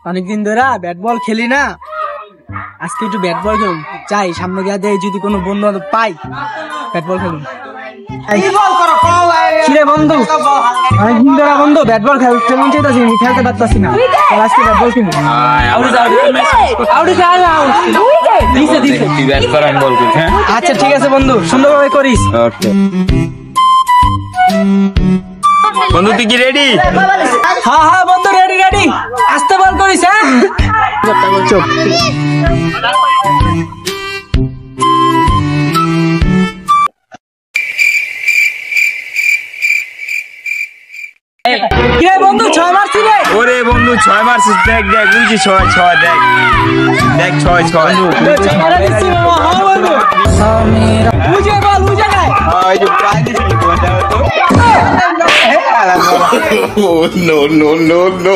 অনেকদিন ধরে bat ball খেলি না, আজকে একটু ব্যাট বল খেলুন। চাই সামনে গিয়ে দেয় যদি কোনো বন্ধু বান্ধব পাই ব্যাট বল খেলুন। কিরে বন্ধু, অনেকদিন ধরে বন্ধু ব্যাট বল খেলতে মন চাইতাছি, খেলতে পারতাছি না, আজকে ব্যাট বল খেলুন। আচ্ছা ঠিক আছে বন্ধু, সুন্দরভাবে করিস। বন্ধু তুই কি রেডি? হ্যাঁ হ্যাঁ বন্ধু, রেডি রেডি, আস্তে বল করিস। হ্যাঁ চুপ। কিরে বন্ধু, 6 মারছি রে। ওরে বন্ধু 6 মারছিস, দেখ দেখ বুঝছি 6 দেখ দেখ 6 বুঝে বল, বুঝে নাই। no no no no